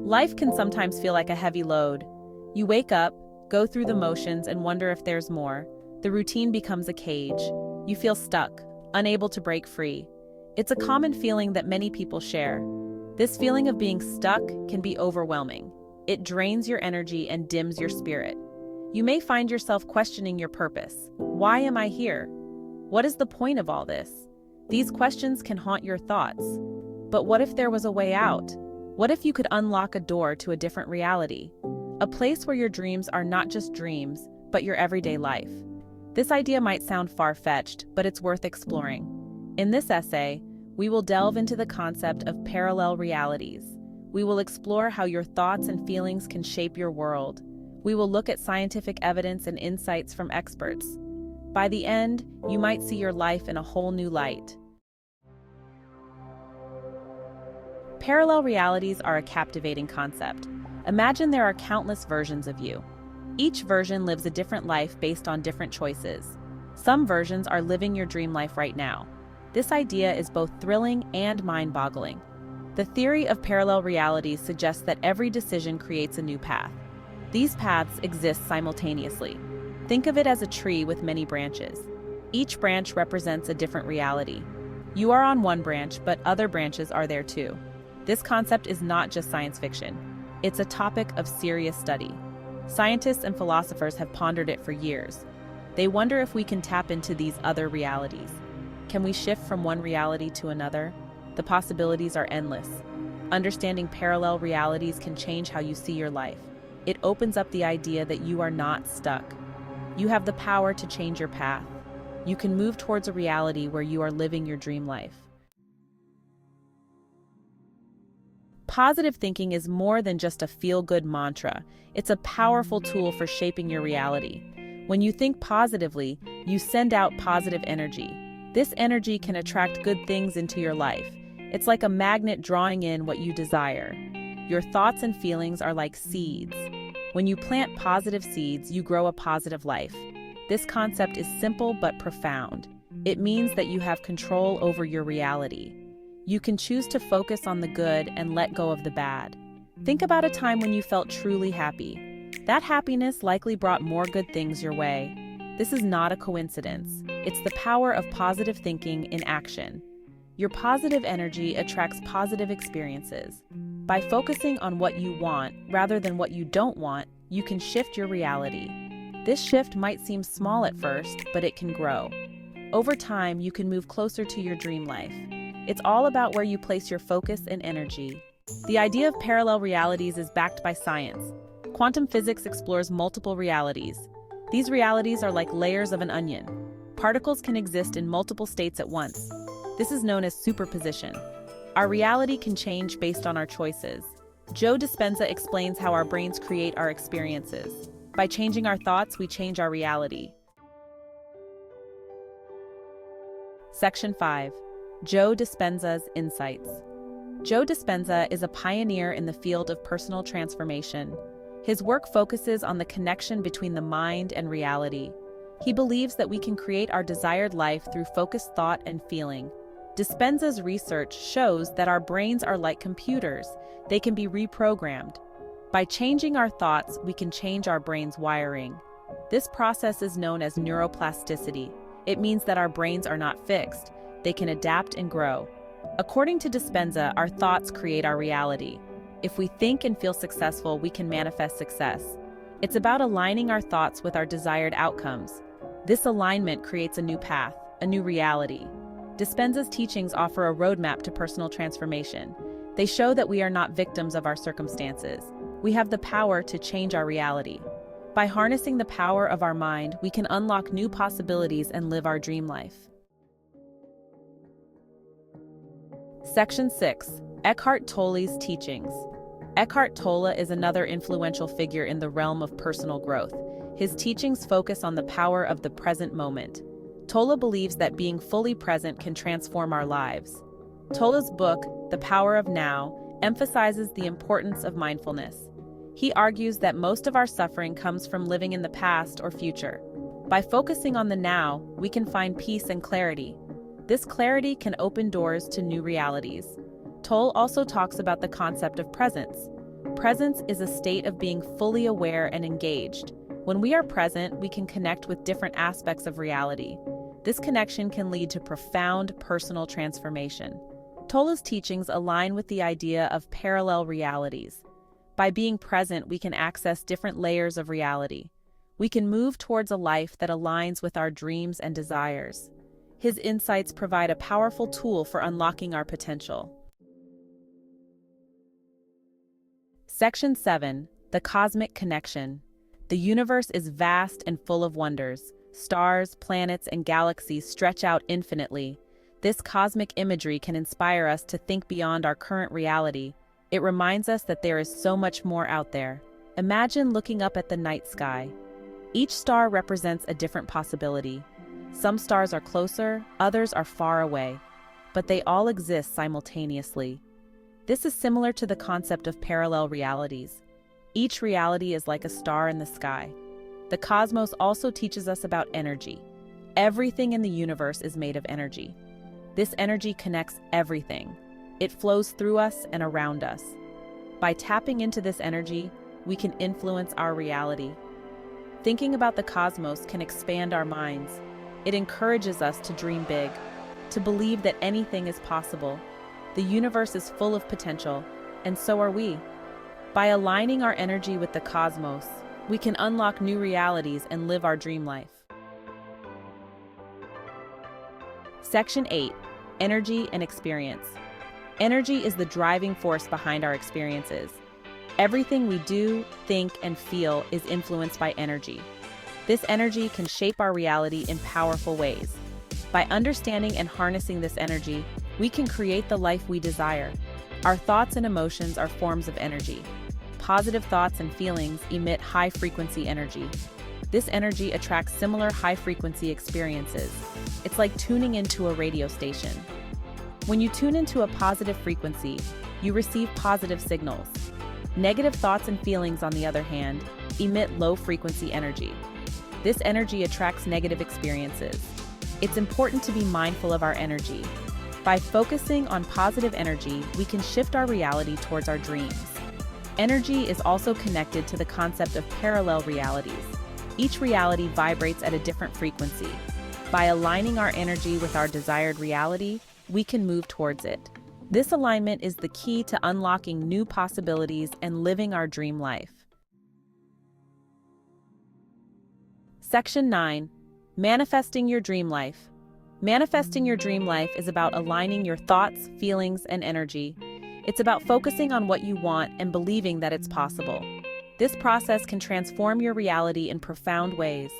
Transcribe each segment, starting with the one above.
Life can sometimes feel like a heavy load. You wake up, go through the motions, and wonder if there's more. The routine becomes a cage. You feel stuck, unable to break free. It's a common feeling that many people share. This feeling of being stuck can be overwhelming. It drains your energy and dims your spirit. You may find yourself questioning your purpose. Why am I here? What is the point of all this? These questions can haunt your thoughts. But what if there was a way out? What if you could unlock a door to a different reality? A place where your dreams are not just dreams, but your everyday life. This idea might sound far-fetched, but it's worth exploring. In this essay, we will delve into the concept of parallel realities. We will explore how your thoughts and feelings can shape your world. We will look at scientific evidence and insights from experts. By the end, you might see your life in a whole new light. Parallel realities are a captivating concept. Imagine there are countless versions of you. Each version lives a different life based on different choices. Some versions are living your dream life right now. This idea is both thrilling and mind-boggling. The theory of parallel realities suggests that every decision creates a new path. These paths exist simultaneously. Think of it as a tree with many branches. Each branch represents a different reality. You are on one branch, but other branches are there too. This concept is not just science fiction. It's a topic of serious study. Scientists and philosophers have pondered it for years. They wonder if we can tap into these other realities. Can we shift from one reality to another? The possibilities are endless. Understanding parallel realities can change how you see your life. It opens up the idea that you are not stuck. You have the power to change your path. You can move towards a reality where you are living your dream life. Positive thinking is more than just a feel-good mantra. It's a powerful tool for shaping your reality. When you think positively, you send out positive energy. This energy can attract good things into your life. It's like a magnet drawing in what you desire. Your thoughts and feelings are like seeds. When you plant positive seeds, you grow a positive life. This concept is simple but profound. It means that you have control over your reality. You can choose to focus on the good and let go of the bad. Think about a time when you felt truly happy. That happiness likely brought more good things your way. This is not a coincidence. It's the power of positive thinking in action. Your positive energy attracts positive experiences. By focusing on what you want rather than what you don't want, you can shift your reality. This shift might seem small at first, but it can grow. Over time, you can move closer to your dream life. It's all about where you place your focus and energy. The idea of parallel realities is backed by science. Quantum physics explores multiple realities. These realities are like layers of an onion. Particles can exist in multiple states at once. This is known as superposition. Our reality can change based on our choices. Joe Dispenza explains how our brains create our experiences. By changing our thoughts, we change our reality. Section 5. Joe Dispenza's Insights. Joe Dispenza is a pioneer in the field of personal transformation. His work focuses on the connection between the mind and reality. He believes that we can create our desired life through focused thought and feeling. Dispenza's research shows that our brains are like computers. They can be reprogrammed. By changing our thoughts, we can change our brain's wiring. This process is known as neuroplasticity. It means that our brains are not fixed. They can adapt and grow. According to Dispenza, our thoughts create our reality. If we think and feel successful, we can manifest success. It's about aligning our thoughts with our desired outcomes. This alignment creates a new path, a new reality. Dispenza's teachings offer a roadmap to personal transformation. They show that we are not victims of our circumstances. We have the power to change our reality. By harnessing the power of our mind, we can unlock new possibilities and live our dream life. Section 6. Eckhart Tolle's Teachings. Eckhart Tolle is another influential figure in the realm of personal growth. His teachings focus on the power of the present moment. Tolle believes that being fully present can transform our lives. Tolle's book, The Power of Now, emphasizes the importance of mindfulness. He argues that most of our suffering comes from living in the past or future. By focusing on the now, we can find peace and clarity. This clarity can open doors to new realities. Tolle also talks about the concept of presence. Presence is a state of being fully aware and engaged. When we are present, we can connect with different aspects of reality. This connection can lead to profound personal transformation. Tola's teachings align with the idea of parallel realities. By being present, we can access different layers of reality. We can move towards a life that aligns with our dreams and desires. His insights provide a powerful tool for unlocking our potential. Section 7. The Cosmic Connection. The universe is vast and full of wonders. Stars, planets, and galaxies stretch out infinitely. This cosmic imagery can inspire us to think beyond our current reality. It reminds us that there is so much more out there. Imagine looking up at the night sky. Each star represents a different possibility. Some stars are closer, others are far away, but they all exist simultaneously. This is similar to the concept of parallel realities. Each reality is like a star in the sky. The cosmos also teaches us about energy. Everything in the universe is made of energy. This energy connects everything. It flows through us and around us. By tapping into this energy, we can influence our reality. Thinking about the cosmos can expand our minds. It encourages us to dream big, to believe that anything is possible. The universe is full of potential, and so are we. By aligning our energy with the cosmos, we can unlock new realities and live our dream life. Section 8. Energy and Experience. Energy is the driving force behind our experiences. Everything we do, think, and feel is influenced by energy. This energy can shape our reality in powerful ways. By understanding and harnessing this energy, we can create the life we desire. Our thoughts and emotions are forms of energy. Positive thoughts and feelings emit high-frequency energy. This energy attracts similar high-frequency experiences. It's like tuning into a radio station. When you tune into a positive frequency, you receive positive signals. Negative thoughts and feelings, on the other hand, emit low-frequency energy. This energy attracts negative experiences. It's important to be mindful of our energy. By focusing on positive energy, we can shift our reality towards our dreams. Energy is also connected to the concept of parallel realities. Each reality vibrates at a different frequency. By aligning our energy with our desired reality, we can move towards it. This alignment is the key to unlocking new possibilities and living our dream life. Section 9. Manifesting your dream life. Manifesting your dream life is about aligning your thoughts, feelings, and energy. It's about focusing on what you want and believing that it's possible. This process can transform your reality in profound ways.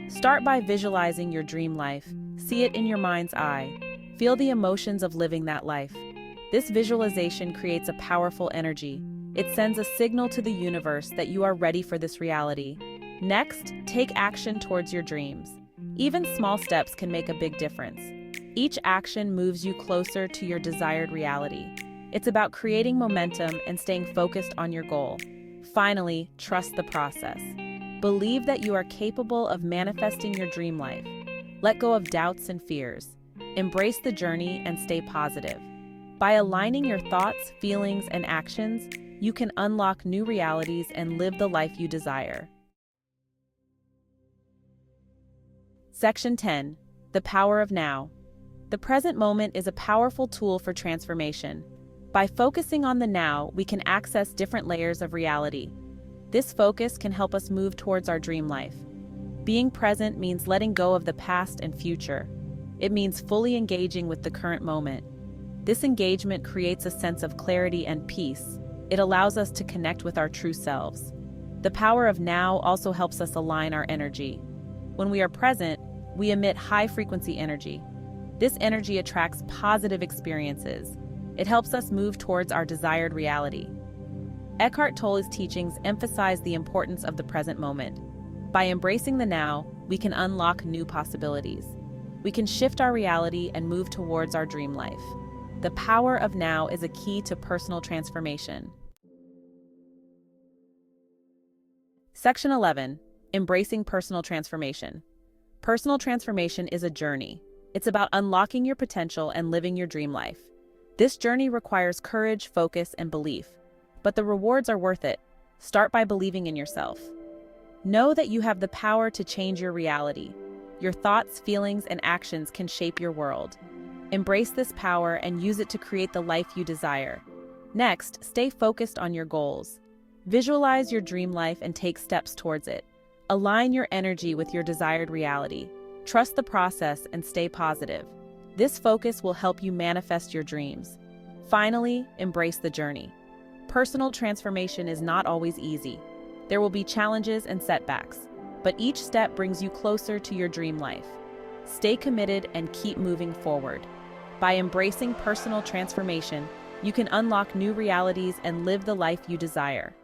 Start by visualizing your dream life. See it in your mind's eye. Feel the emotions of living that life. This visualization creates a powerful energy. It sends a signal to the universe that you are ready for this reality. Next, take action towards your dreams. Even small steps can make a big difference. Each action moves you closer to your desired reality. It's about creating momentum and staying focused on your goal. Finally, trust the process. Believe that you are capable of manifesting your dream life. Let go of doubts and fears. Embrace the journey and stay positive. By aligning your thoughts, feelings, and actions, you can unlock new realities and live the life you desire. Section 10. The Power of Now. The present moment is a powerful tool for transformation. By focusing on the now, we can access different layers of reality. This focus can help us move towards our dream life. Being present means letting go of the past and future. It means fully engaging with the current moment. This engagement creates a sense of clarity and peace. It allows us to connect with our true selves. The power of now also helps us align our energy. When we are present, we emit high-frequency energy. This energy attracts positive experiences. It helps us move towards our desired reality. Eckhart Tolle's teachings emphasize the importance of the present moment. By embracing the now, we can unlock new possibilities. We can shift our reality and move towards our dream life. The power of now is a key to personal transformation. Section 11. Embracing personal transformation. Personal transformation is a journey. It's about unlocking your potential and living your dream life. This journey requires courage, focus, and belief. but the rewards are worth it. Start by believing in yourself. Know that you have the power to change your reality. Your thoughts, feelings, and actions can shape your world. Embrace this power and use it to create the life you desire. Next, stay focused on your goals. Visualize your dream life and take steps towards it. Align your energy with your desired reality. Trust the process and stay positive. This focus will help you manifest your dreams. Finally, embrace the journey. Personal transformation is not always easy. There will be challenges and setbacks, but each step brings you closer to your dream life. Stay committed and keep moving forward. By embracing personal transformation, you can unlock new realities and live the life you desire.